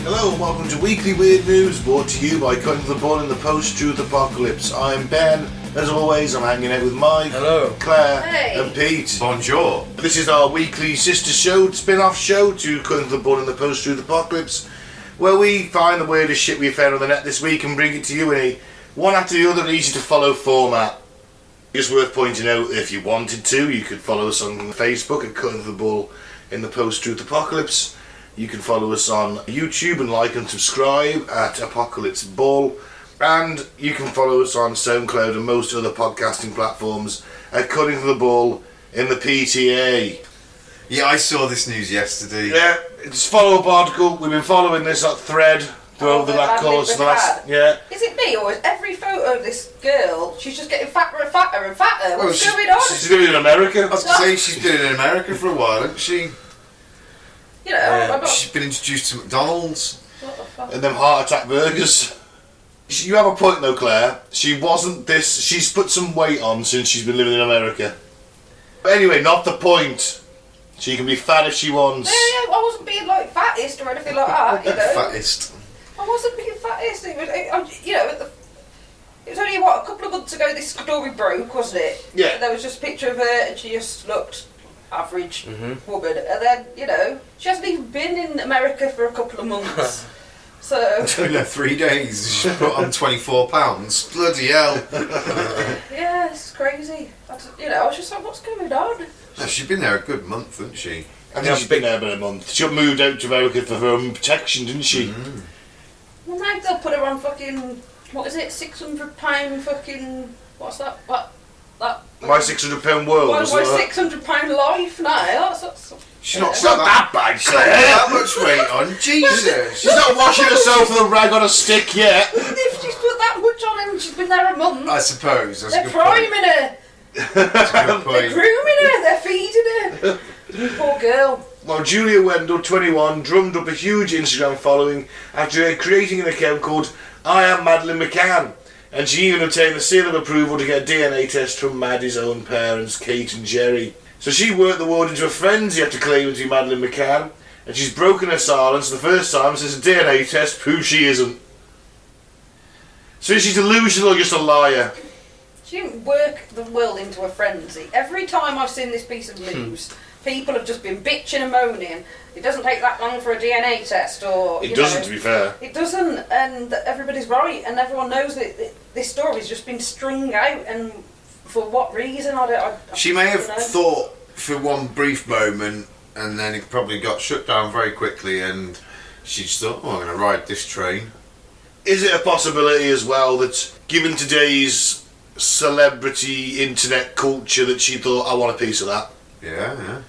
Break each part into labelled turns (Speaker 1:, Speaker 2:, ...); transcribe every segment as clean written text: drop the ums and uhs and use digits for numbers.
Speaker 1: Hello and welcome to Weekly Weird News, brought to you by Cutting the Bull in the Post-Truth Apocalypse. I'm Ben. As always, I'm hanging out with Mike,
Speaker 2: hello,
Speaker 1: Claire,
Speaker 3: hey,
Speaker 1: and Pete.
Speaker 4: Bonjour.
Speaker 1: This is our weekly sister show, spin-off show to Cutting the Bull in the Post-Truth Apocalypse, where we find the weirdest shit we found on the net this week and bring it to you in a one after the other easy to follow format. Just worth pointing out, if you wanted to, you could follow us on Facebook at Cutting the Bull in the Post-Truth Apocalypse. You can follow us on YouTube and like and subscribe at Apocalypse Bull. And you can follow us on SoundCloud and most other podcasting platforms at Cutting the Bull in the PTA.
Speaker 4: Yeah, I saw this news yesterday.
Speaker 1: Yeah, it's a follow-up article. We've been following this thread throughout the course of the last... Yeah.
Speaker 3: Is it me, or is every photo of this girl, she's just getting fatter and fatter and fatter? What's going on?
Speaker 1: She's doing it in America.
Speaker 4: I was going to say, she's been in America for a while, hasn't she?
Speaker 3: You know,
Speaker 4: She's been introduced to McDonald's.
Speaker 3: What the fuck?
Speaker 1: And them heart attack burgers. You have a point though, Claire. She wasn't this... She's put some weight on since she's been living in America. But anyway, not the point. She can be fat if she wants.
Speaker 3: Yeah, I wasn't being like fattest or anything like that, you know.
Speaker 4: Fattest.
Speaker 3: I wasn't being fattest. It was only, a couple of months ago this story broke, wasn't it?
Speaker 1: Yeah.
Speaker 3: There was just a picture of her and she just looked average woman. And then, she hasn't even been in America for a couple of months. So...
Speaker 4: It's only 3 days. She's put on 24 pounds. Bloody hell.
Speaker 3: Yeah, it's crazy. I was just like, what's going on?
Speaker 4: No, she's been there a good month, hasn't she?
Speaker 1: I think she's been there about a month. She got moved out to America for her own protection, didn't she?
Speaker 4: Mm.
Speaker 3: Well, now they'll put her on fucking, what is it, £600 fucking, what's that?
Speaker 1: My £600 world.
Speaker 3: My
Speaker 1: wasn't it?
Speaker 3: £600 life now. That's
Speaker 4: She's not
Speaker 1: It's not that bad,
Speaker 4: She's not got
Speaker 1: Claire.
Speaker 4: that much weight on. Jesus.
Speaker 1: She's not washing herself with a rag on a stick yet.
Speaker 3: if she's put that much on and she's been there a month,
Speaker 4: I suppose. That's a
Speaker 3: they're
Speaker 4: good point.
Speaker 3: priming her,
Speaker 4: That's a good
Speaker 3: they're
Speaker 4: point.
Speaker 3: grooming her, they're feeding her. Poor girl.
Speaker 1: Well, Julia Wendell, 21, drummed up a huge Instagram following after creating an account called I Am Madeline McCann. And she even obtained the seal of approval to get a DNA test from Maddie's own parents, Kate and Jerry. So she worked the ward into a frenzy after claiming to be Madeline McCann, and she's broken her silence the first time since a DNA test proves she isn't. So is she delusional or just a liar?
Speaker 3: She didn't work the world into a frenzy. Every time I've seen this piece of news, people have just been bitching and moaning. It doesn't take that long for a DNA test, or
Speaker 1: It doesn't, to be fair.
Speaker 3: It doesn't, and everybody's right, and everyone knows that this story's just been strung out, and for what reason?
Speaker 4: She may have
Speaker 3: don't know.
Speaker 4: thought for one brief moment, and then it probably got shut down very quickly, and she just thought, oh, I'm going to ride this train.
Speaker 1: Is it a possibility as well that, given today's celebrity internet culture, that she thought, I want a piece of that?
Speaker 4: Yeah.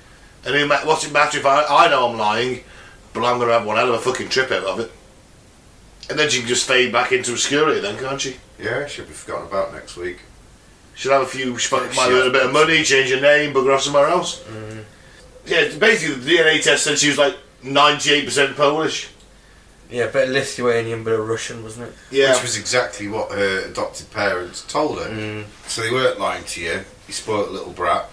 Speaker 1: And what's it matter if I know I'm lying, but I'm going to have one hell of a fucking trip out of it. And then she can just fade back into obscurity then, can't she?
Speaker 4: Yeah, she'll be forgotten about next week.
Speaker 1: She'll have she might earn a bit of money, change her name, bugger off somewhere else. Mm. Yeah, basically the DNA test said she was like 98% Polish.
Speaker 2: Yeah, a bit of Lithuanian, bit of Russian, wasn't it?
Speaker 1: Yeah.
Speaker 4: Which was exactly what her adopted parents told her.
Speaker 2: Mm.
Speaker 4: So they weren't lying to you, you spoiled little brat.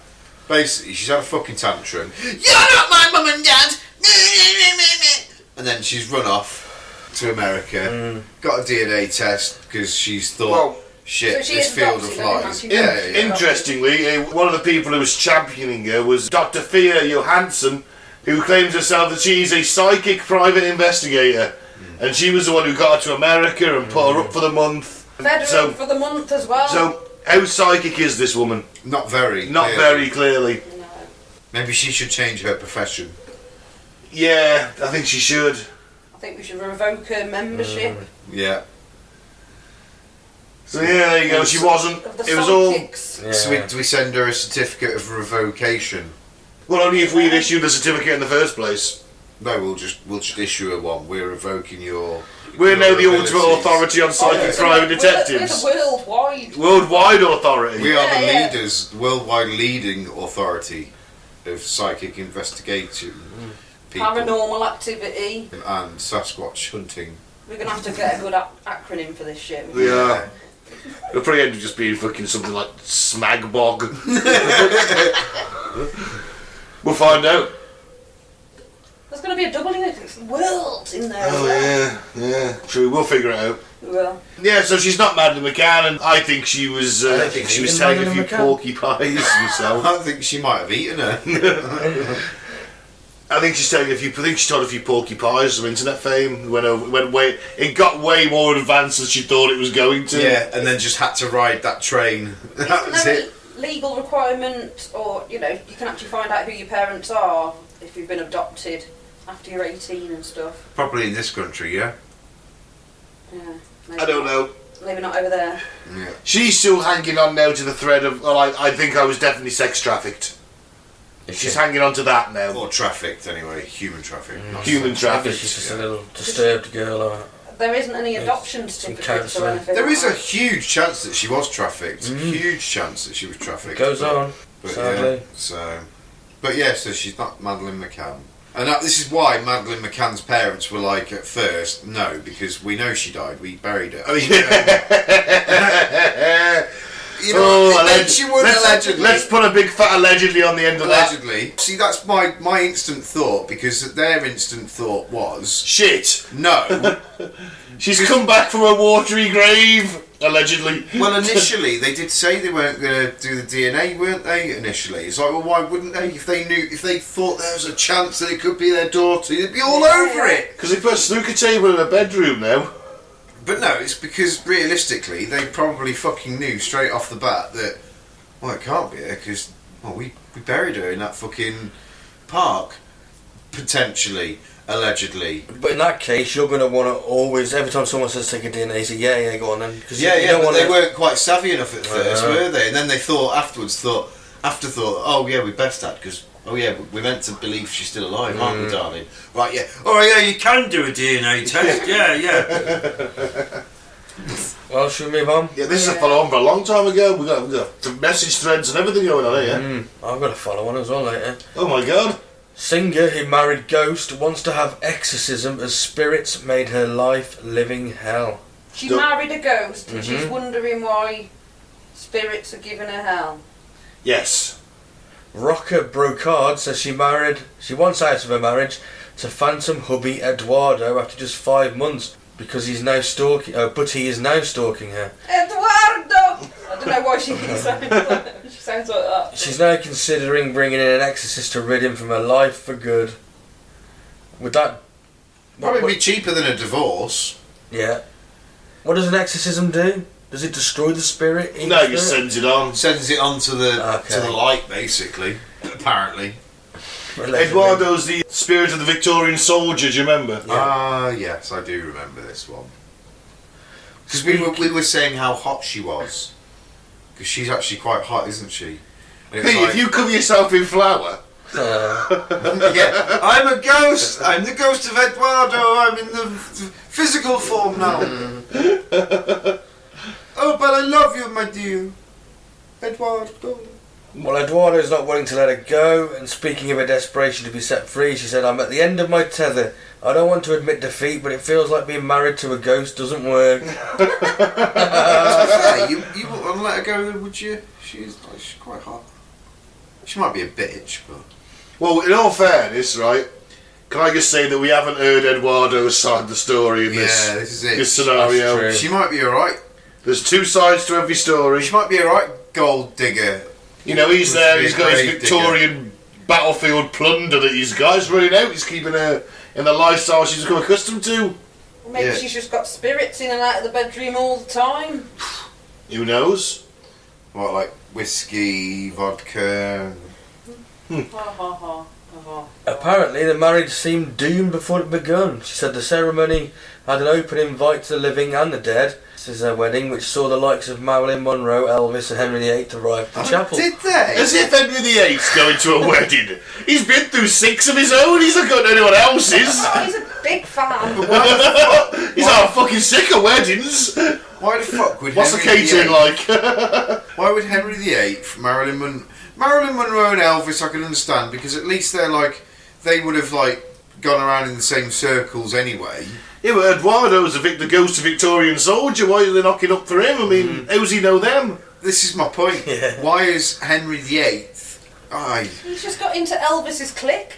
Speaker 4: Basically, she's had a fucking tantrum. You're not my mum and dad! And then she's run off to America, got a DNA test because she's thought,
Speaker 1: Well,
Speaker 4: shit,
Speaker 3: so she
Speaker 4: this
Speaker 3: is
Speaker 4: field of
Speaker 3: adopted,
Speaker 4: lies.
Speaker 3: isn't she?
Speaker 4: Yeah.
Speaker 1: Interestingly, one of the people who was championing her was Dr. Thea Johansson, who claims herself that she's a psychic private investigator. And she was the one who got her to America and put her up for the month.
Speaker 3: Fed her up for the month as well.
Speaker 1: So, how psychic is this woman?
Speaker 4: Not very.
Speaker 1: Not very clearly.
Speaker 3: No.
Speaker 4: Maybe she should change her profession.
Speaker 1: Yeah, I think she should.
Speaker 3: I think we should revoke her membership
Speaker 4: Yeah.
Speaker 1: So yeah, there you go. She wasn't.
Speaker 3: of the
Speaker 1: It was all.
Speaker 3: psychics.
Speaker 2: Yeah.
Speaker 4: So do we send her a certificate of revocation?
Speaker 1: Well, only if we'd issued the certificate in the first place.
Speaker 4: No, we'll just issue her one. We're revoking your.
Speaker 1: We're
Speaker 4: your
Speaker 1: now the
Speaker 4: abilities.
Speaker 1: ultimate authority on psychic private detectives.
Speaker 3: We're the worldwide.
Speaker 1: Worldwide authority.
Speaker 4: We are the
Speaker 3: Yeah.
Speaker 4: leaders, worldwide leading authority of psychic investigation, people,
Speaker 3: Paranormal activity.
Speaker 4: and Sasquatch hunting.
Speaker 3: We're going to have to get a good acronym for this shit.
Speaker 1: We are. It'll probably end up just being fucking something like Smagbog. We'll find out.
Speaker 3: There's going to be a doubling of worlds in there.
Speaker 1: Oh yeah. True. We'll figure it out.
Speaker 3: We will.
Speaker 1: Yeah, so she's not Madeline McCann, and I think she was.
Speaker 2: I
Speaker 1: I
Speaker 2: don't
Speaker 1: think
Speaker 2: think
Speaker 1: she was
Speaker 2: she's
Speaker 1: taking a
Speaker 2: Madeline
Speaker 1: few
Speaker 2: McCann.
Speaker 1: porcupines herself.
Speaker 4: I think she might have eaten her.
Speaker 1: I think she's taking a few. I think she told a few porcupines some internet fame. Went way. It got way more advanced than she thought it was going to.
Speaker 4: Yeah, and then just had to ride that train. That was
Speaker 3: Isn't there
Speaker 4: it.
Speaker 3: a legal requirement, or you can actually find out who your parents are if you've been adopted after you're 18 and stuff.
Speaker 4: Probably in this country, yeah.
Speaker 3: Yeah.
Speaker 1: I don't know.
Speaker 3: Maybe not over there.
Speaker 4: Yeah.
Speaker 1: She's still hanging on now to the thread of. Well, I think I was definitely sex trafficked. She's hanging on to that now.
Speaker 4: Or trafficked, anyway. Human traffic. not
Speaker 1: Human
Speaker 4: sex.
Speaker 1: traffic.
Speaker 2: Maybe she's just a little disturbed girl. Or
Speaker 3: There isn't any
Speaker 2: Yeah,
Speaker 3: adoption
Speaker 2: some
Speaker 3: certificates or
Speaker 2: counselling.
Speaker 3: anything.
Speaker 4: There is
Speaker 3: like
Speaker 4: a huge chance that she was trafficked. Huge chance that she was trafficked.
Speaker 2: it goes
Speaker 4: but-
Speaker 2: on,
Speaker 4: But
Speaker 2: sadly.
Speaker 4: so she's not Madeline McCann. And this is why Madeline McCann's parents were like, at first, no, because we know she died, we buried her. I mean, you know, she would allegedly.
Speaker 1: Let's put a big fat allegedly on the end of that.
Speaker 4: Allegedly. See, that's my instant thought, because their instant thought was,
Speaker 1: Shit.
Speaker 4: no.
Speaker 1: She's come back from a watery grave. Allegedly.
Speaker 4: Well, initially, they did say they weren't going to do the DNA, weren't they, initially? It's like, well, why wouldn't they? If they thought there was a chance that it could be their daughter, they'd be all over it.
Speaker 1: Because they put a snooker table in a bedroom now.
Speaker 4: But no, it's because realistically, they probably fucking knew straight off the bat that, well, it can't be her because, well, we buried her in that fucking park, potentially, allegedly.
Speaker 2: But in that case, you're going to want to always, every time someone says take a DNA, say, yeah, go on then. Cause
Speaker 4: Yeah,
Speaker 2: you don't
Speaker 4: but
Speaker 2: wanna,
Speaker 4: they weren't quite savvy enough at first,
Speaker 2: No.
Speaker 4: were they? And then they thought afterthought, oh yeah, we best had, because, oh yeah, we're meant to believe she's still alive, aren't we, darling? Right, yeah. Oh yeah, you can do a DNA test, yeah.
Speaker 2: Well, should we move on?
Speaker 1: Yeah, this is a follow on for a long time ago. We got the message threads and everything going on here.
Speaker 2: I've got to follow one as well later.
Speaker 1: Oh my god.
Speaker 2: Singer who married Ghost wants to have exorcism as spirits made her life living hell.
Speaker 3: She
Speaker 1: Don't-
Speaker 3: married a ghost and she's wondering why spirits are giving her hell.
Speaker 1: Yes.
Speaker 2: Rocker Brocard says she wants out of her marriage to phantom hubby Eduardo after just 5 months because he's now stalking. But he is now stalking her.
Speaker 3: Eduardo! I don't know why she sounds like that.
Speaker 2: She's now considering bringing in an exorcist to rid him from her life for good. Would that?
Speaker 4: Probably be cheaper than a divorce.
Speaker 2: Yeah. What does an exorcism do? Does it destroy the spirit?
Speaker 1: No, you sends it on.
Speaker 4: Sends it on to the
Speaker 2: Okay.
Speaker 4: light, basically. Apparently.
Speaker 1: Eduardo's the spirit of the Victorian soldier, do you remember?
Speaker 4: Ah, yes, I do remember this one. Because we were saying how hot she was. Because she's actually quite hot, isn't she? And it's
Speaker 1: Hey, if you cover yourself in flour,
Speaker 4: yeah, I'm a ghost. I'm the ghost of Eduardo. I'm in the physical form now. Oh, but I love you, my dear. Eduardo.
Speaker 2: Well, Eduardo's not willing to let her go, and speaking of her desperation to be set free, she said, I'm at the end of my tether. I don't want to admit defeat, but it feels like being married to a ghost doesn't work.
Speaker 4: Yeah, you wouldn't let her go, would you? She's quite hot. She might be a bitch, but...
Speaker 1: well, in all fairness, right, can I just say that we haven't heard Eduardo's side of the story in
Speaker 4: this is it.
Speaker 1: this scenario.
Speaker 2: That's true.
Speaker 4: She might be alright.
Speaker 1: There's two sides to every story.
Speaker 4: She might be alright, gold digger.
Speaker 1: You know, he's there, he's got his
Speaker 4: Grave
Speaker 1: Victorian battlefield plunder that his guy's running out. He's keeping her in the lifestyle she's become accustomed to.
Speaker 3: Maybe
Speaker 4: Yeah.
Speaker 3: she's just got spirits in and out of the bedroom all the time.
Speaker 1: Who knows?
Speaker 4: What, like whiskey, vodka?
Speaker 3: Ha ha ha. Ha, ha.
Speaker 2: Apparently, the marriage seemed doomed before it begun. She said the ceremony had an open invite to the living and the dead. This is her wedding, which saw the likes of Marilyn Monroe, Elvis and Henry VIII arrive at the chapel.
Speaker 4: Did they?
Speaker 1: As if Henry VIII's going to a wedding. He's been through 6 of his own, he's not got anyone else's.
Speaker 3: Oh, he's a big fan.
Speaker 1: He's all fucking sick of weddings.
Speaker 4: Why the fuck would
Speaker 1: What's the
Speaker 4: Henry
Speaker 1: catering
Speaker 4: VIII
Speaker 1: like?
Speaker 4: Why would Henry VIII, Marilyn Monroe and Elvis I can understand, because at least they would have gone around in the same circles anyway.
Speaker 1: Yeah, but Eduardo's the ghost of Victorian soldier. Why are they knocking up for him? I mean, how does he know them?
Speaker 4: This is my point.
Speaker 2: Yeah.
Speaker 4: Why is Henry VIII...
Speaker 3: He's just got into Elvis's clique.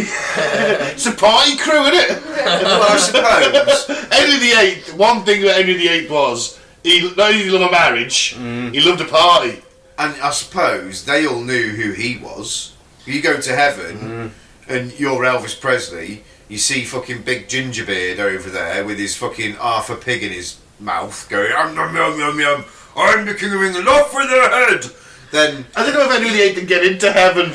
Speaker 1: It's a party crew, isn't it?
Speaker 4: Well, I suppose.
Speaker 1: Henry VIII, one thing that Henry VIII was, he not only did he love a marriage, he loved a party.
Speaker 4: And I suppose they all knew who he was. You go to heaven and you're Elvis Presley, you see fucking big Gingerbeard over there with his fucking half a pig in his mouth going, yum, yum, yum, yum, I'm the king of England, off with their head! Then...
Speaker 1: I don't know if Henry VIII can get into heaven.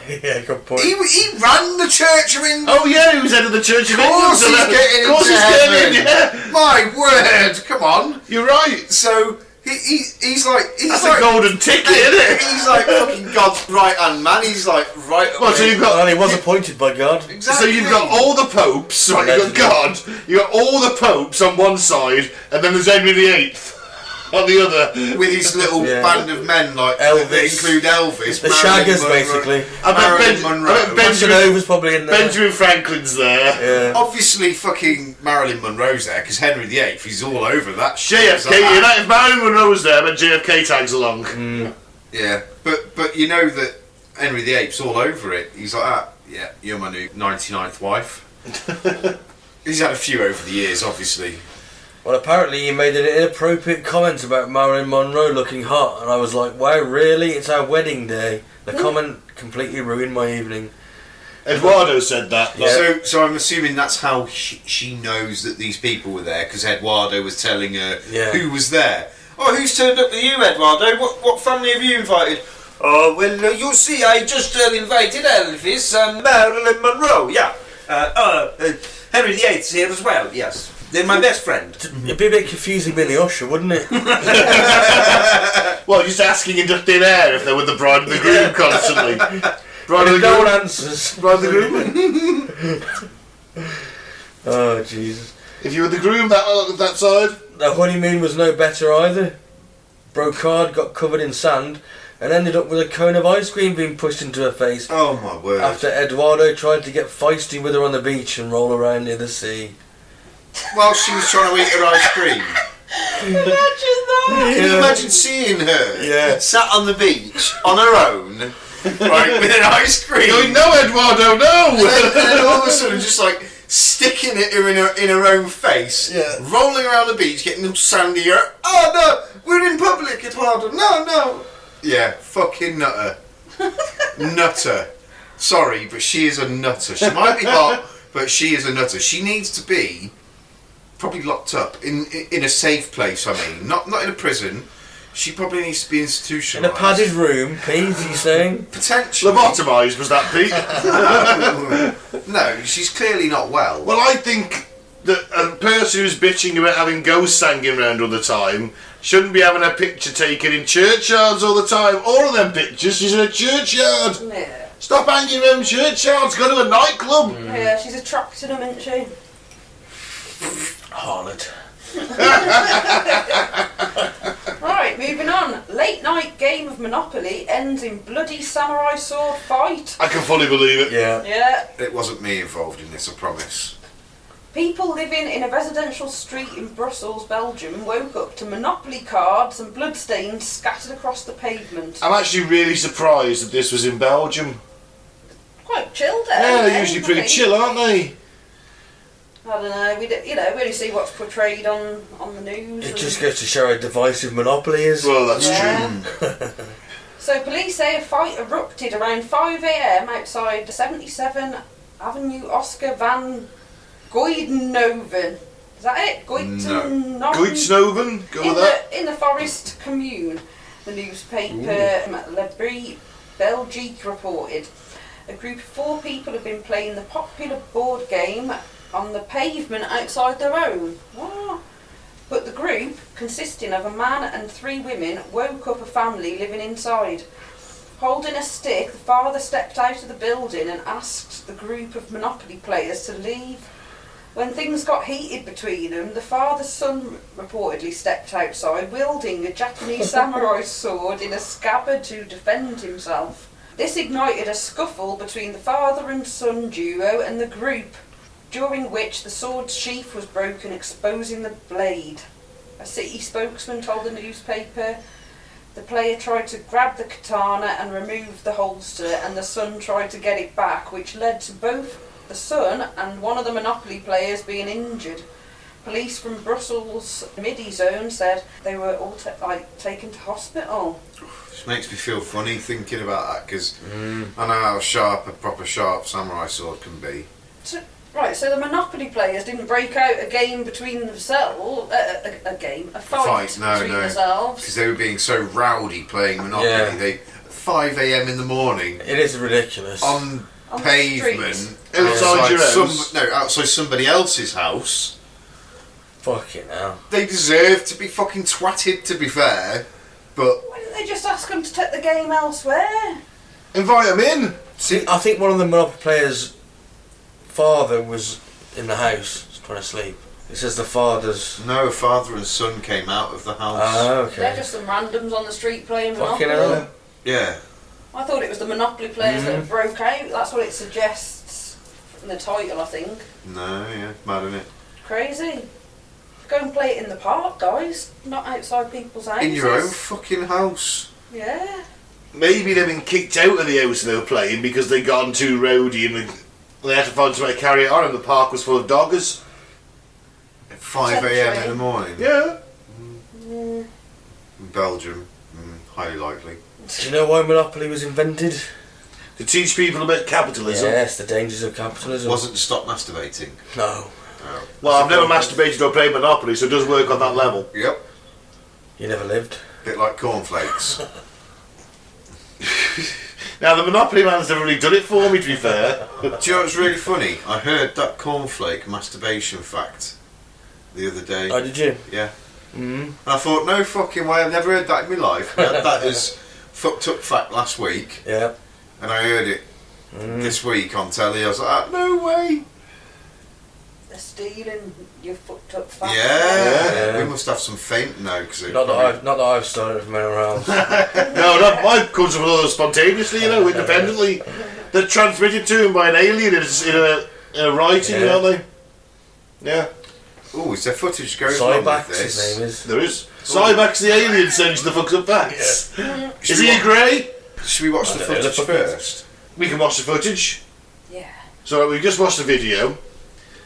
Speaker 2: Yeah, good point.
Speaker 4: He ran the Church of England.
Speaker 1: Oh yeah, he was head of the Church of England.
Speaker 4: Of course he's getting
Speaker 1: Of course
Speaker 4: into
Speaker 1: he's getting in,
Speaker 4: heaven.
Speaker 1: yeah.
Speaker 4: My word, come on.
Speaker 1: You're right.
Speaker 4: So... He's like
Speaker 1: That's a golden ticket, isn't it?
Speaker 4: He's like fucking God's right hand man. He's like right.
Speaker 1: Well, so you've got.
Speaker 2: Well, he was appointed by God.
Speaker 4: Exactly.
Speaker 1: So you've got all the popes, right? You've got God, you've got all the popes on one side, and then there's Henry VIII on the other.
Speaker 4: With his little band of men, like
Speaker 2: Elvis.
Speaker 4: They include Elvis,
Speaker 2: The
Speaker 4: Marilyn
Speaker 2: Shaggers,
Speaker 4: Monroe,
Speaker 2: basically.
Speaker 4: Marilyn Monroe.
Speaker 2: Benjamin probably in there.
Speaker 1: Benjamin Franklin's there.
Speaker 2: Yeah.
Speaker 4: Obviously, fucking Marilyn Monroe's there because Henry VIII. He's all over that. shit.
Speaker 1: JFK, you know, if Marilyn Monroe was there, but JFK tags along.
Speaker 4: Yeah, but you know that Henry VIII's all over it. He's like, yeah, you're my new 99th wife. He's had a few over the years, obviously.
Speaker 2: Well, apparently he made an inappropriate comment about Marilyn Monroe looking hot, and I was like, wow, really? It's our wedding day. The comment completely ruined my evening.
Speaker 1: Eduardo said that.
Speaker 2: Yeah.
Speaker 4: So I'm assuming that's how she knows that these people were there because Eduardo was telling her who was there. Oh, who's turned up with you, Eduardo? What family have you invited? Oh, well, you see, I just invited Elvis and Marilyn Monroe, yeah. Henry VIII's here as well, yes. They're my best friend.
Speaker 2: It'd be a bit confusing being the usher, wouldn't it?
Speaker 1: Well, just asking into thin air if they were the bride and the groom constantly. Bride and the
Speaker 2: No
Speaker 1: groom.
Speaker 2: one answers.
Speaker 1: Bride and the groom.
Speaker 2: Oh, Jesus.
Speaker 1: If you were the groom that side.
Speaker 2: The honeymoon was no better either. Brocard got covered in sand and ended up with a cone of ice cream being pushed into her face
Speaker 4: Oh, my word.
Speaker 2: after Eduardo tried to get feisty with her on the beach and roll around near the sea.
Speaker 4: While she was trying to eat her ice cream.
Speaker 3: Imagine that!
Speaker 4: Can you imagine seeing her sat on the beach on her own, right, with an ice cream?
Speaker 1: Going, no, Eduardo, no!
Speaker 4: And then all of a sudden just like sticking it in her own face, rolling around the beach, getting all sandy. Oh no, we're in public, Eduardo. No. Yeah, fucking nutter. Nutter. Sorry, but she is a nutter. She might be hot, but she is a nutter. She needs to be probably locked up in a safe place. I mean, not in a prison. She probably needs to be institutionalised.
Speaker 2: In a padded room, Pete, are you saying?
Speaker 4: Potentially.
Speaker 1: Lobotomised, was that, Pete?
Speaker 4: No, she's clearly not well.
Speaker 1: Well, I think that a person who's bitching about having ghosts hanging around all the time shouldn't be having a picture taken in churchyards all the time. All of them pictures, she's in a churchyard.
Speaker 3: Yeah.
Speaker 1: Stop hanging around churchyards, go to a nightclub.
Speaker 3: Yeah, she's attracted them, isn't she?
Speaker 2: Harlot.
Speaker 3: Right, moving on. Late night game of Monopoly ends in bloody samurai sword fight.
Speaker 1: I can fully believe it.
Speaker 2: Yeah.
Speaker 3: Yeah.
Speaker 4: It wasn't me involved in this, I promise.
Speaker 3: People living in a residential street in Brussels, Belgium, woke up to Monopoly cards and bloodstains scattered across the pavement.
Speaker 1: I'm actually really surprised that this was in Belgium.
Speaker 3: Quite chill there.
Speaker 1: Yeah,
Speaker 3: aren't
Speaker 1: they're usually pretty chill, aren't they?
Speaker 3: I don't know. We only see what's portrayed on the news.
Speaker 2: It just goes to show how divisive Monopoly is.
Speaker 1: Well, that's true.
Speaker 3: So police say a fight erupted around 5 a.m. outside the 77 Avenue Oscar van Goidenoven. Is that it? Goidenoven?
Speaker 1: Goitsnoven, go with that.
Speaker 3: In the Forest Commune, the newspaper Le Brie Belgique reported. A group of 4 people have been playing the popular board game on the pavement outside their home. What? But the group, consisting of a man and 3 women, woke up a family living inside. Holding a stick, the father stepped out of the building and asked the group of Monopoly players to leave. When things got heated between them, the father's son reportedly stepped outside, wielding a Japanese samurai sword in a scabbard to defend himself. This ignited a scuffle between the father and son duo and the group, during which the sword's sheath was broken, exposing the blade. A city spokesman told the newspaper. The player tried to grab the katana and remove the holster, and the son tried to get it back, which led to both the son and one of the Monopoly players being injured. Police from Brussels Midi Zone said they were all taken to hospital.
Speaker 4: It makes me feel funny thinking about that, because I know how sharp a proper sharp samurai sword can be.
Speaker 3: So the Monopoly players didn't break out a game between themselves, a fight between themselves.
Speaker 4: Because they were being so rowdy playing Monopoly.
Speaker 2: Yeah.
Speaker 4: They 5 a.m. in the morning.
Speaker 2: It is ridiculous.
Speaker 4: On
Speaker 3: the
Speaker 4: pavement.
Speaker 3: street.
Speaker 1: Outside your house.
Speaker 4: Outside somebody else's house.
Speaker 2: Fucking hell.
Speaker 4: They deserve to be fucking twatted, to be fair. But
Speaker 3: Why didn't they just ask them to take the game elsewhere?
Speaker 1: Invite them in.
Speaker 2: See, I think one of the Monopoly players' father was in the house trying to sleep. It says the father's...
Speaker 4: no, father and son came out of the house.
Speaker 2: Oh, okay.
Speaker 3: They're just some randoms on the street playing
Speaker 2: Fucking
Speaker 3: Monopoly.
Speaker 2: hell.
Speaker 4: Yeah.
Speaker 3: I thought it was the Monopoly players that broke out. That's what it suggests in the title, I think.
Speaker 4: No, yeah, mad innit?
Speaker 3: Crazy. Go and play it in the park, guys. Not outside people's houses.
Speaker 4: In your own fucking house.
Speaker 3: Yeah.
Speaker 1: Maybe they've been kicked out of the house they were playing because they got on too rowdy and they had to find somewhere to carry it on, and the park was full of doggers.
Speaker 4: At 5 a.m. in the morning.
Speaker 1: Yeah.
Speaker 3: Mm.
Speaker 4: Belgium. Highly likely.
Speaker 2: Do you know why Monopoly was invented?
Speaker 1: To teach people about capitalism.
Speaker 2: Yes, the dangers of capitalism.
Speaker 4: Wasn't to stop masturbating.
Speaker 2: No.
Speaker 4: Oh.
Speaker 1: Well, I've never masturbated or played Monopoly, so it does work on that level.
Speaker 4: Yep.
Speaker 2: You never lived.
Speaker 4: Bit like cornflakes.
Speaker 1: Now, the Monopoly man's never really done it for me, to be fair.
Speaker 4: Do you know what's really funny? I heard that cornflake masturbation fact the other day.
Speaker 2: Oh, did you?
Speaker 4: Yeah.
Speaker 2: Mm.
Speaker 4: And I thought, no fucking way, I've never heard that in my life. I had that as fucked up fact last week,
Speaker 2: Yeah.
Speaker 4: and I heard it this week on telly. I was like, no way.
Speaker 3: They're stealing your fucked up facts.
Speaker 4: Yeah.
Speaker 2: Yeah.
Speaker 4: We must have some fame now. Cause
Speaker 2: Not that I've started it from anywhere else.
Speaker 1: No, not mine comes from others spontaneously, independently. They're transmitted to him by an alien in a writing,
Speaker 2: Yeah.
Speaker 1: aren't they? Yeah,
Speaker 4: Oh, is there footage going on with
Speaker 2: Cybax,
Speaker 4: this?
Speaker 2: his name is.
Speaker 1: there is. Cybax the alien sends the fucked up facts. Is he a grey?
Speaker 4: Should we watch the
Speaker 2: I don't know,
Speaker 4: footage first?
Speaker 1: We can watch the footage.
Speaker 3: Yeah.
Speaker 1: So we just watched the video.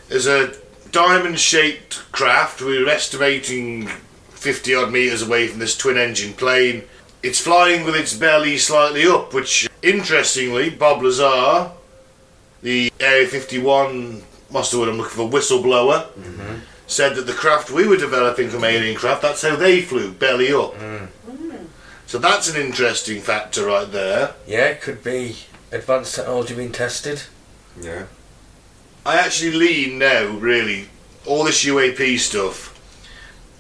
Speaker 1: There's a diamond-shaped craft. We're estimating 50 odd metres away from this twin-engine plane. It's flying with its belly slightly up, which, interestingly, Bob Lazar, the Area 51, what's the word I'm looking for, whistleblower, said that the craft we were developing from Alien Craft, that's how they flew, belly up. So that's an interesting factor right there.
Speaker 2: Yeah, it could be advanced technology being tested.
Speaker 4: Yeah.
Speaker 1: I actually lean now, really, all this UAP stuff,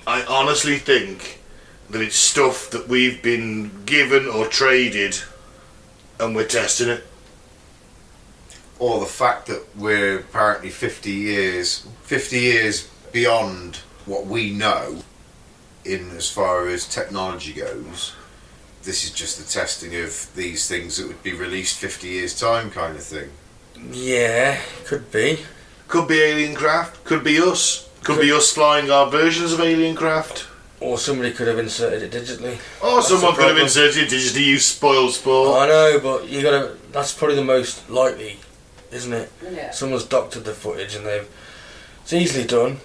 Speaker 1: I honestly think that it's stuff that we've been given or traded and we're testing it.
Speaker 4: Or the fact that we're apparently 50 years beyond what we know in as far as technology goes. This is just the testing of these things that would be released 50 years time kind of thing.
Speaker 2: Yeah, could be.
Speaker 1: Could be Alien Craft, could be us. Could be us flying our versions of Alien Craft.
Speaker 2: Or somebody could have inserted it digitally.
Speaker 1: Or
Speaker 2: That's
Speaker 1: someone
Speaker 2: the
Speaker 1: could have
Speaker 2: problem.
Speaker 1: inserted it digitally, you spoil sport.
Speaker 2: I know, but you gotta. That's probably the most likely, isn't it?
Speaker 3: Yeah.
Speaker 2: Someone's doctored the footage and they've. It's easily done.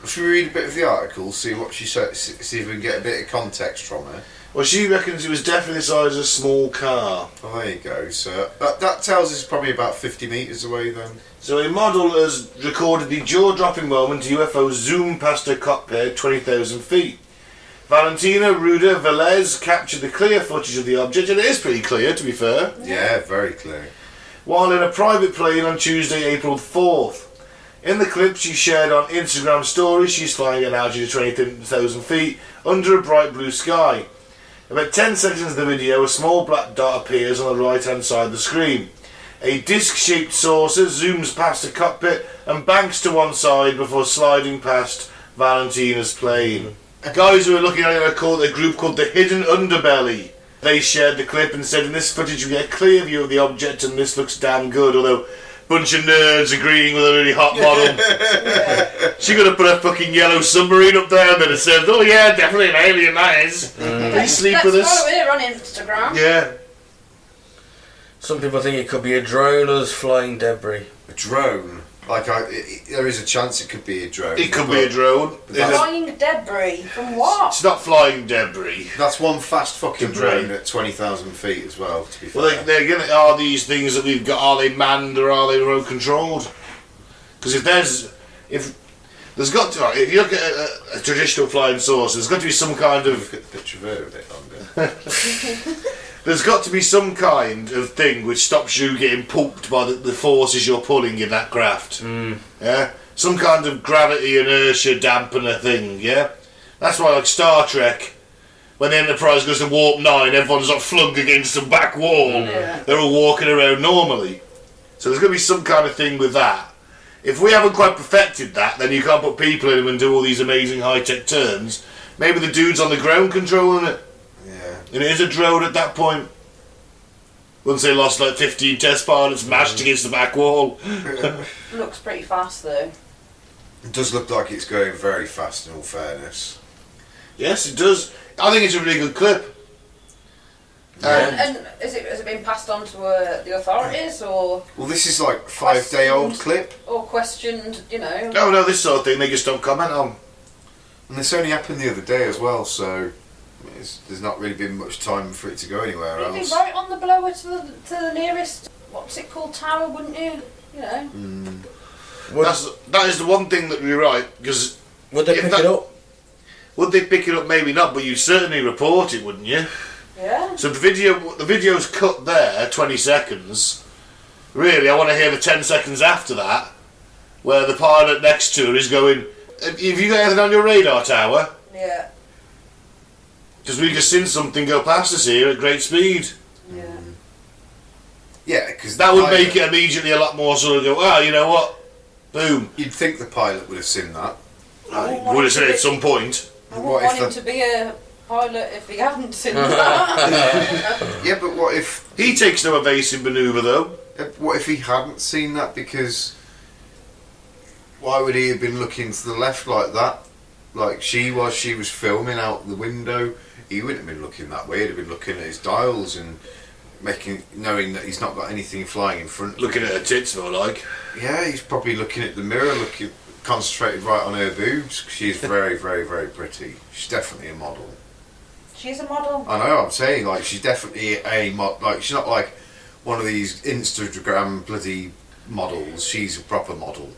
Speaker 4: Should we read a bit of the article, see what she said, see if we can get a bit of context from her?
Speaker 1: Well, she reckons it was definitely the size of a small car.
Speaker 4: Oh, there you go. So that tells us probably about 50 metres away then.
Speaker 1: So a model has recorded the jaw-dropping moment UFO zoomed past her cockpit at 20,000 feet. Valentina Ruda Velez captured the clear footage of the object, and it is pretty clear, to be fair,
Speaker 4: Yeah, very clear.
Speaker 1: while in a private plane on Tuesday, April 4th. In the clip she shared on Instagram stories, she's flying at an altitude of 20,000 feet under a bright blue sky. About 10 seconds into the video, a small black dot appears on the right-hand side of the screen. A disc-shaped saucer zooms past the cockpit and banks to one side before sliding past Valentina's plane. Guys who are looking at it are called a group called the Hidden Underbelly. They shared the clip and said, in this footage we get a clear view of the object and this looks damn good, although bunch of nerds agreeing with a really hot model. She could have put a fucking yellow submarine up there and then it said, oh yeah, definitely an alien that is. Please sleep with us.
Speaker 3: Let's follow her on Instagram.
Speaker 1: Yeah.
Speaker 2: Some people think it could be a drone, others flying debris.
Speaker 4: A drone? There is a chance it could be a drone.
Speaker 1: It could be a drone.
Speaker 3: Flying debris from what?
Speaker 1: It's not flying debris.
Speaker 4: That's one fast fucking
Speaker 1: Debris.
Speaker 4: drone at 20,000 feet as well, to be fair.
Speaker 1: Well, they're gonna, are these things that we've got, are they manned or are they remote controlled? Because if there's got to, if you look at a traditional flying saucer, there's got to be some kind of,
Speaker 4: Look at the picture of her a bit longer.
Speaker 1: there's got to be some kind of thing which stops you getting pulped by the forces you're pulling in that craft. Yeah, some kind of gravity inertia dampener thing. Yeah, that's why like Star Trek, when the Enterprise goes to warp 9, everyone's like flung against some back wall.
Speaker 3: Yeah.
Speaker 1: They're all walking around normally. So there's going to be some kind of thing with that. If we haven't quite perfected that, then you can't put people in them and do all these amazing high-tech turns. Maybe the dude's on the ground controlling it.
Speaker 4: Yeah.
Speaker 1: And it is a drone at that point. Once they lost like 15 test pilots mashed against the back wall.
Speaker 3: Looks pretty fast though.
Speaker 4: It does look like it's going very fast, in all fairness.
Speaker 1: Yes, it does. I think it's a really good clip.
Speaker 3: And has it been passed on to the authorities or
Speaker 4: Well, this is like a 5-day-old clip,
Speaker 3: or questioned? You know.
Speaker 1: Oh no, this sort of thing they just don't comment on.
Speaker 4: and this only happened the other day as well, so there's not really been much time for it to go anywhere
Speaker 3: You'd be
Speaker 4: else.
Speaker 3: right on the blower to the nearest, what's it called, tower, wouldn't you? You know.
Speaker 1: That is the one thing that you're right, because
Speaker 2: Would they
Speaker 1: if
Speaker 2: pick
Speaker 1: that-
Speaker 2: it up?
Speaker 1: would they pick it up? Maybe not, but you'd certainly report it, wouldn't you?
Speaker 3: Yeah.
Speaker 1: So the video's cut there, 20 seconds. Really, I want to hear the 10 seconds after that, where the pilot next to her is going, have you got anything on your radar tower?
Speaker 3: Yeah.
Speaker 1: Because we just seen something go past us here at great speed.
Speaker 3: Yeah.
Speaker 4: Yeah, because
Speaker 1: That would make it immediately a lot more sort of go, oh, you know what? Boom.
Speaker 4: You'd think the pilot would have seen that.
Speaker 1: I would have said it at some point.
Speaker 3: I
Speaker 4: What
Speaker 3: wouldn't
Speaker 4: if
Speaker 3: want him
Speaker 4: the-
Speaker 3: to be a pilot if he hadn't seen that.
Speaker 4: Yeah, but what if
Speaker 1: He takes no evasive manoeuvre though.
Speaker 4: he hadn't seen that? Because why would he have been looking to the left like that? Like she was filming out the window. He wouldn't have been looking that way. He'd have been looking at his dials and knowing that he's not got anything flying in front.
Speaker 1: Looking at her tits more like.
Speaker 4: Yeah, he's probably looking at the mirror, concentrated right on her boobs. She's very, very, very pretty. She's definitely a model.
Speaker 3: She's a model.
Speaker 4: I know. I'm saying, like, she's definitely a mod. Like, she's not like one of these Instagram bloody models. She's a proper model.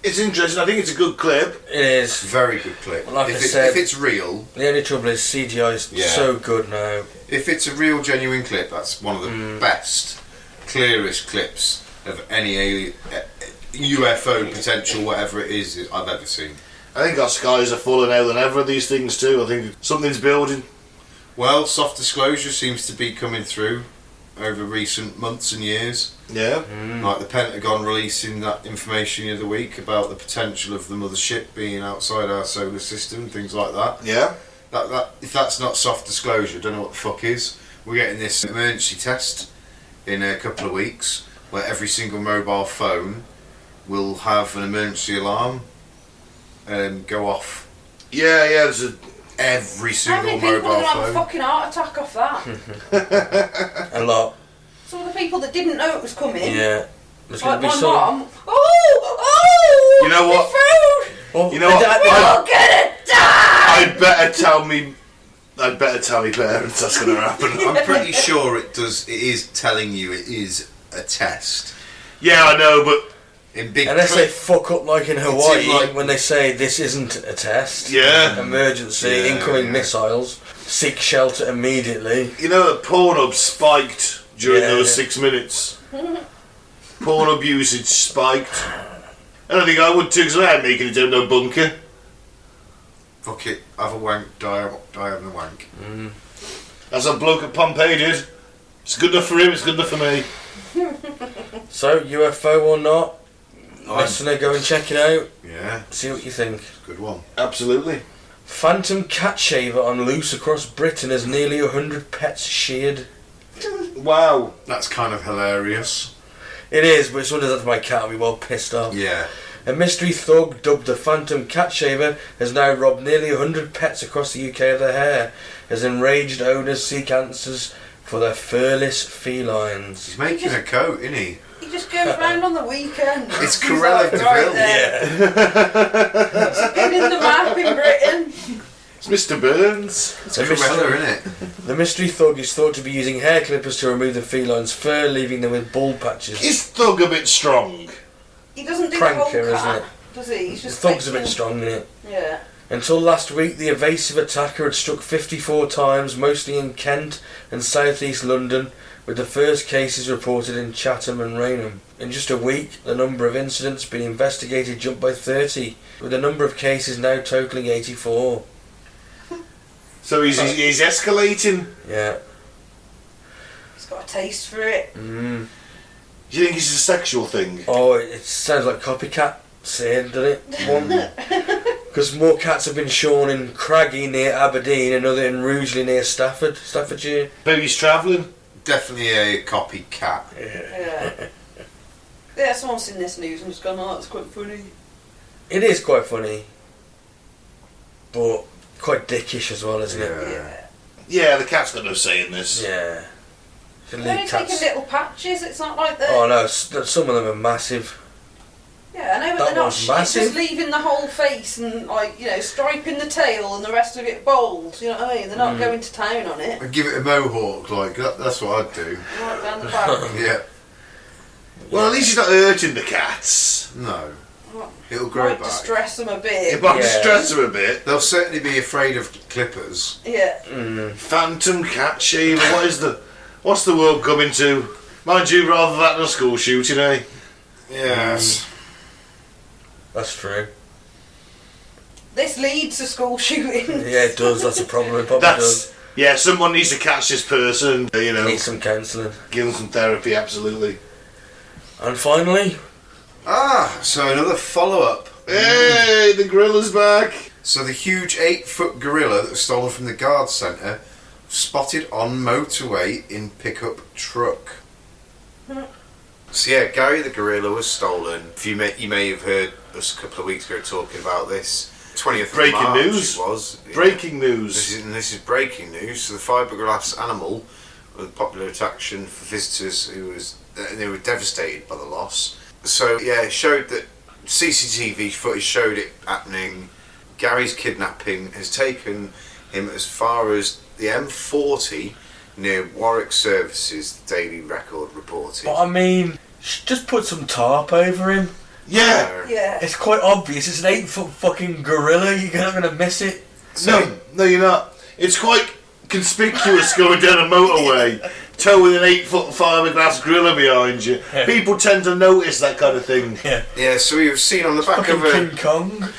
Speaker 1: It's interesting, I think it's a good clip.
Speaker 2: It is.
Speaker 4: Very good clip.
Speaker 2: Like
Speaker 4: if
Speaker 2: I said-
Speaker 4: if it's real,
Speaker 2: The only trouble is CGI is
Speaker 4: Yeah.
Speaker 2: so good now.
Speaker 4: if it's a real, genuine clip, that's one of the best, clearest clips of any UFO potential, whatever it is, I've ever seen.
Speaker 1: I think our skies are fuller now than ever of these things too. I think something's building.
Speaker 4: Well, soft disclosure seems to be coming through over recent months and years.
Speaker 1: Yeah.
Speaker 4: Like the Pentagon releasing that information the other week about the potential of the mothership being outside our solar system, things like that.
Speaker 1: Yeah.
Speaker 4: That if that's not soft disclosure, I don't know what the fuck is. We're getting this emergency test in a couple of weeks where every single mobile phone will have an emergency alarm go off.
Speaker 1: Yeah, there's a...
Speaker 4: Every
Speaker 3: How
Speaker 4: single
Speaker 3: many people are
Speaker 4: mobile
Speaker 3: going to have a
Speaker 4: phone.
Speaker 3: fucking heart attack off that?
Speaker 2: A lot.
Speaker 3: Some of the people that didn't know it was coming.
Speaker 2: Yeah. There's
Speaker 3: Like
Speaker 2: going to
Speaker 3: my
Speaker 2: be some.
Speaker 3: mum. Oh!
Speaker 1: You know what?
Speaker 3: My food!
Speaker 2: Well,
Speaker 1: You know what?
Speaker 2: I-
Speaker 3: You're gonna die!
Speaker 1: I'd better tell me parents that's going to happen.
Speaker 4: I'm pretty sure it does. It is telling you it is a test.
Speaker 1: Yeah, I know, but
Speaker 4: In big
Speaker 2: Unless they
Speaker 4: print.
Speaker 2: fuck up like in
Speaker 4: in
Speaker 2: Hawaii
Speaker 4: like-
Speaker 2: when they say this isn't a test.
Speaker 1: Yeah.
Speaker 2: Emergency,
Speaker 4: Yeah,
Speaker 2: incoming
Speaker 4: yeah.
Speaker 2: missiles. Seek shelter immediately.
Speaker 1: you know that Pornhub spiked during
Speaker 2: Yeah.
Speaker 1: those 6 minutes. Pornhub usage spiked. I don't think I would too, because I ain't making it down no bunker.
Speaker 4: Fuck it, have a wank, die having a wank.
Speaker 1: As a bloke at Pompeii did. It's good enough for him, it's good enough for me.
Speaker 2: So, UFO or not, listener, go and check it out.
Speaker 4: Yeah,
Speaker 2: See what you think.
Speaker 4: good one.
Speaker 1: Absolutely.
Speaker 2: Phantom cat shaver on loose across Britain as nearly 100 pets sheared.
Speaker 1: Wow.
Speaker 4: That's kind of hilarious.
Speaker 2: It is, but if someone does that to my cat, I'll be well pissed off.
Speaker 4: Yeah.
Speaker 2: A mystery thug dubbed the Phantom Cat Shaver has now robbed nearly 100 pets across the UK of their hair, as enraged owners seek answers for their furless felines.
Speaker 4: He's making a coat, isn't he?
Speaker 3: He just goes round on the weekend.
Speaker 4: It's
Speaker 3: He's
Speaker 4: Corella
Speaker 3: like,
Speaker 4: de
Speaker 3: right
Speaker 4: Vil.
Speaker 3: there.
Speaker 2: Yeah.
Speaker 3: He's pinning the map in Britain.
Speaker 1: It's Mr. Burns.
Speaker 4: It's Corella, isn't it?
Speaker 2: The mystery thug is thought to be using hair clippers to remove the feline's fur, leaving them with bald patches.
Speaker 1: Is Thug a bit strong?
Speaker 3: He doesn't do
Speaker 2: Pranker,
Speaker 3: the whole cat,
Speaker 2: isn't it?
Speaker 3: does he? He's
Speaker 2: The
Speaker 3: just
Speaker 2: thug's a bit
Speaker 3: making-
Speaker 2: strong, isn't it?
Speaker 3: Yeah.
Speaker 2: Until last week, the evasive attacker had struck 54 times, mostly in Kent and South East London, with the first cases reported in Chatham and Rainham. In just a week, the number of incidents being investigated jumped by 30, with the number of cases now totalling 84.
Speaker 1: So he's escalating.
Speaker 2: Yeah.
Speaker 3: He's got a taste for it.
Speaker 2: Mm.
Speaker 1: Do you think it's a sexual thing?
Speaker 2: Oh, it sounds like copycat saying, doesn't it? One. Because more cats have been shorn in Craggy near Aberdeen, another in Rugeley near Staffordshire.
Speaker 1: Maybe he's travelling.
Speaker 4: Definitely a copycat.
Speaker 3: Yeah. Yeah, someone's seen this news and just gone, oh, that's quite funny.
Speaker 2: It is quite funny, but quite dickish as well, isn't it?
Speaker 3: Yeah.
Speaker 1: Yeah, the cat's got no say in this.
Speaker 2: Yeah. Should
Speaker 3: They're
Speaker 2: leave
Speaker 3: only taking
Speaker 2: cats.
Speaker 3: little patches, it's not like that.
Speaker 2: Oh no, some of them are massive.
Speaker 3: Yeah, I know, but
Speaker 2: That
Speaker 3: they're not
Speaker 2: one's massive.
Speaker 3: just leaving the whole face and, like, you know, striping the tail and the rest of it bald, you know what I mean? They're not going to town on it.
Speaker 4: I'd give it a mohawk, like, that's what I'd do.
Speaker 3: Right down the back.
Speaker 4: Yeah.
Speaker 1: Well, at least he's not hurting the cats.
Speaker 4: No.
Speaker 3: Well,
Speaker 4: It'll grow
Speaker 3: might
Speaker 4: back.
Speaker 3: distress them a
Speaker 1: It
Speaker 3: bit.
Speaker 1: might
Speaker 2: Yeah.
Speaker 1: stress him a bit.
Speaker 4: They'll certainly be afraid of clippers.
Speaker 3: Yeah.
Speaker 1: Phantom cat shaver. What's the world coming to? Mind you, rather that than a school shooting, eh?
Speaker 4: Yes.
Speaker 2: That's true.
Speaker 3: This leads to school shootings.
Speaker 2: Yeah, it does. That's a problem. It probably does.
Speaker 1: Yeah, someone needs to catch this person. You know,
Speaker 2: Need some counselling.
Speaker 1: give them some therapy. Absolutely.
Speaker 2: And finally,
Speaker 4: So another follow-up.
Speaker 1: Hey, the gorilla's back.
Speaker 4: So the huge 8-foot gorilla that was stolen from the guard centre spotted on motorway in pickup truck. So yeah, Gary the gorilla was stolen. If you may have heard us a couple of weeks ago talking about this. 20th
Speaker 1: Breaking
Speaker 4: of March
Speaker 1: news.
Speaker 4: It was.
Speaker 1: Breaking news.
Speaker 4: This is breaking news. So the fiberglass animal was a popular attraction for visitors they were devastated by the loss. So yeah, it showed that CCTV footage showed it happening. Gary's kidnapping has taken him as far as the M40 near Warwick Services, the Daily Record reported.
Speaker 2: but I mean, just put some tarp over him.
Speaker 1: Yeah.
Speaker 3: Yeah.
Speaker 2: It's quite obvious. It's an 8-foot fucking gorilla. You're not gonna miss it.
Speaker 1: No, you're not. It's quite conspicuous going down a motorway, towing an 8-foot fiberglass gorilla behind you.
Speaker 2: Yeah.
Speaker 1: People tend to notice that kind of thing.
Speaker 4: Yeah, so he was seen on the back
Speaker 2: Fucking
Speaker 4: of a.
Speaker 2: King Kong.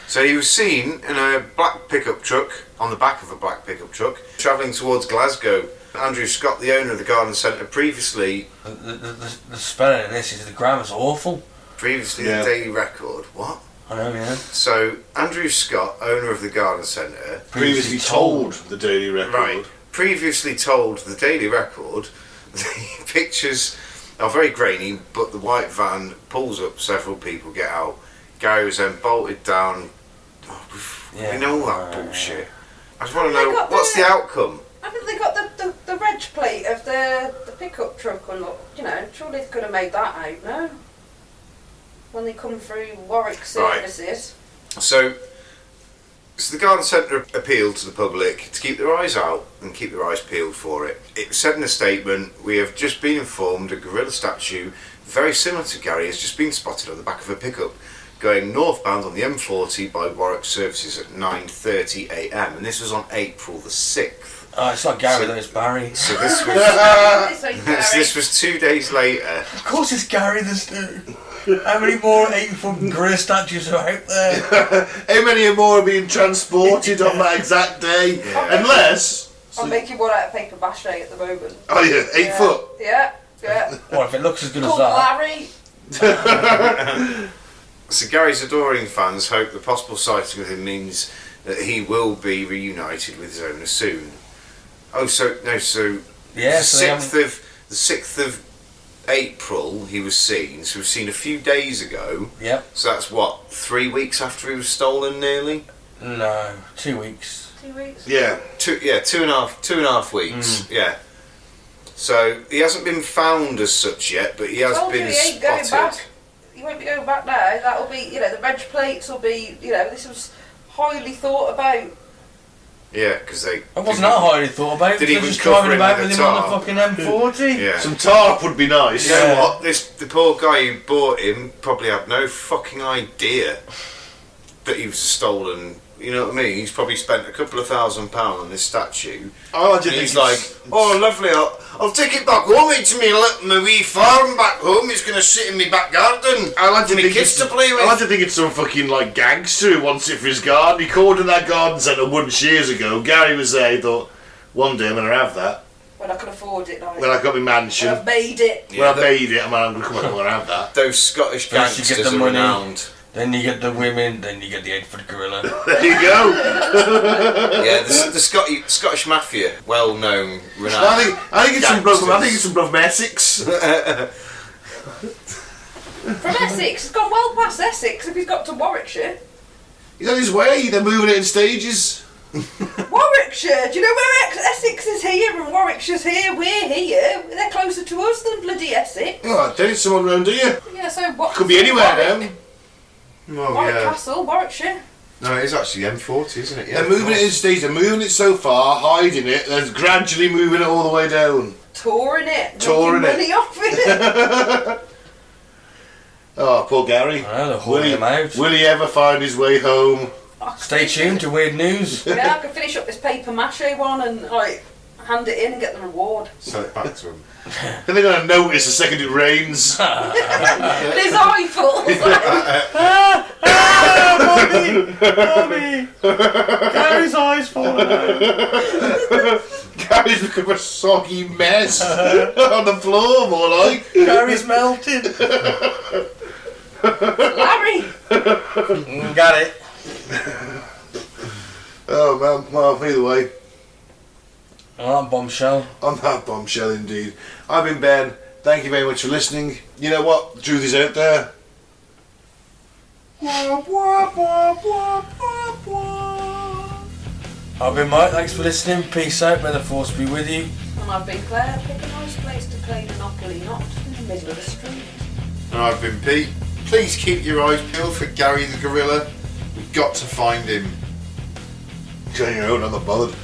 Speaker 4: So he was seen in a black pickup truck, on the back of a black pickup truck, travelling towards Glasgow. Andrew Scott, the owner of the garden centre, previously
Speaker 2: The spelling in this is the grammar's awful.
Speaker 1: Yeah.
Speaker 4: the Daily Record. What?
Speaker 2: I know, yeah.
Speaker 4: So Andrew Scott, owner of the garden centre,
Speaker 1: Previously told the Daily Record.
Speaker 4: right, previously told the Daily Record the pictures are very grainy, but the white van pulls up, several people get out. Gary was then bolted down. We know that bullshit. I just want to
Speaker 3: They
Speaker 4: know,
Speaker 3: got
Speaker 4: what's the outcome?
Speaker 3: Haven't they got the reg plate of the pickup truck and, you know, surely they could have made that out, no? When they come through Warwick Services.
Speaker 4: So the garden centre appealed to the public to keep their eyes out and keep their eyes peeled for it. It said in a statement, "We have just been informed a gorilla statue very similar to Gary has just been spotted on the back of a pickup going northbound on the M40 by Warwick Services at 9:30 a.m. And this was on April the 6th.
Speaker 2: Oh, it's not Gary
Speaker 4: So-
Speaker 2: though, it's Barry.
Speaker 4: So this was
Speaker 3: This ain't Gary.
Speaker 4: this was 2 days later.
Speaker 2: Of course it's Gary this dude. How many more 8-foot gorilla statues are out there?
Speaker 1: How many more are being transported on that exact day?
Speaker 4: Yeah.
Speaker 1: Unless.
Speaker 3: I'm making one out of paper mache at the moment.
Speaker 1: Oh yeah, 8
Speaker 3: Yeah.
Speaker 1: foot.
Speaker 3: Yeah, yeah.
Speaker 2: What if it looks as good as
Speaker 3: Called
Speaker 2: that?
Speaker 3: Larry.
Speaker 4: So Gary's adoring fans hope the possible sighting of him means that he will be reunited with his owner soon. Oh, so no, so
Speaker 2: Yeah,
Speaker 4: the
Speaker 2: so they
Speaker 4: 6th of April he was seen, so we've seen a few days ago.
Speaker 2: Yep.
Speaker 4: So that's what, 3 weeks after he was stolen, nearly.
Speaker 2: No, 2 weeks.
Speaker 3: 2 weeks.
Speaker 1: Yeah.
Speaker 4: Two and a half weeks. Yeah. So he hasn't been found as such yet, but he has
Speaker 3: Told
Speaker 4: been
Speaker 3: you he ain't going
Speaker 4: spotted.
Speaker 3: back. He won't be going back now. That'll be, the reg plates will be, this was highly thought about.
Speaker 4: Yeah, because they.
Speaker 2: It wasn't that highly thought about.
Speaker 4: Did
Speaker 2: They
Speaker 4: he
Speaker 2: were
Speaker 4: even
Speaker 2: just
Speaker 4: cover
Speaker 2: driving
Speaker 4: him
Speaker 2: about
Speaker 4: with
Speaker 2: with
Speaker 4: a
Speaker 2: him on
Speaker 4: tarp?
Speaker 2: the fucking M40.
Speaker 4: Yeah.
Speaker 1: Some tarp would be nice.
Speaker 4: You know
Speaker 2: Yeah.
Speaker 4: what? The poor guy who bought him probably had no fucking idea that he was a stolen. You know what I mean? He's probably spent a couple of £1,000 on this statue.
Speaker 1: I
Speaker 4: And he's like, oh, lovely, I'll take it back home. It's my wee farm back home. It's going to sit in my back garden.
Speaker 1: I like to
Speaker 4: for me
Speaker 1: think
Speaker 4: kids
Speaker 1: it's
Speaker 4: to play with.
Speaker 1: I like to think it's some fucking like gangster who wants it for his garden. He called in that garden centre once years ago. Gary was there. He thought, one day I'm gonna have that
Speaker 3: When I can afford it, like.
Speaker 1: when I got my mansion.
Speaker 3: When I've made it.
Speaker 1: When I made it, I'm gonna come on, I'm gonna have that.
Speaker 4: Those Scottish
Speaker 2: First you get
Speaker 4: gangsters
Speaker 2: the
Speaker 4: are
Speaker 2: money.
Speaker 4: renowned.
Speaker 2: Then you get the women, then you get the 8-foot gorilla.
Speaker 1: There you go.
Speaker 4: Yeah, the Scottish mafia, well known, renowned.
Speaker 1: I think it's some bloke. I
Speaker 4: Gangsters.
Speaker 1: think it's some bloke from Essex.
Speaker 3: From Essex. It's gone well past Essex if he's got to Warwickshire.
Speaker 1: He's on his way. They're moving it in stages.
Speaker 3: Warwickshire? Do you know where Essex is here and Warwickshire's here? We're here. They're closer to us than bloody Essex.
Speaker 1: Oh, don't need someone round here.
Speaker 3: Yeah, so what?
Speaker 1: Could be anywhere
Speaker 3: Warwick,
Speaker 1: now.
Speaker 4: Oh,
Speaker 3: Warwick
Speaker 4: yeah.
Speaker 3: Castle, Warwickshire.
Speaker 4: No, it is actually M40, isn't it? Yeah,
Speaker 1: They're moving it in stages. They're moving it so far, hiding it. They're gradually moving it all the way down.
Speaker 3: Touring it.
Speaker 1: Touring
Speaker 3: making
Speaker 1: it.
Speaker 3: money off it.
Speaker 1: Oh, poor Gary.
Speaker 2: I know, they're hauling him out.
Speaker 1: Will he ever find his way home?
Speaker 2: Stay tuned to Weird News.
Speaker 3: Yeah, I could finish up this paper mache one and hand it in and get the reward.
Speaker 4: Sell it back to him.
Speaker 1: Then they're going to notice the second it rains.
Speaker 3: And his eye falls.
Speaker 2: Mommy! Gary's eyes falling out.
Speaker 1: Gary's become a soggy mess on the floor, more like.
Speaker 2: Gary's melted.
Speaker 3: Larry.
Speaker 2: Got it.
Speaker 1: Oh man, well, either way,
Speaker 2: Oh, that bombshell.
Speaker 1: on that bombshell indeed. I've been Ben. Thank you very much for listening. You know what? The truth is out there.
Speaker 2: I've been Mike, thanks for listening. Peace out, may the force be with you.
Speaker 3: And I've been Claire. Pick a nice place to play Monopoly, not in the middle of the street.
Speaker 4: And I've been Pete. Please keep your eyes peeled for Gary the gorilla. We've got to find him.
Speaker 1: Turn your own, I'm not bothered.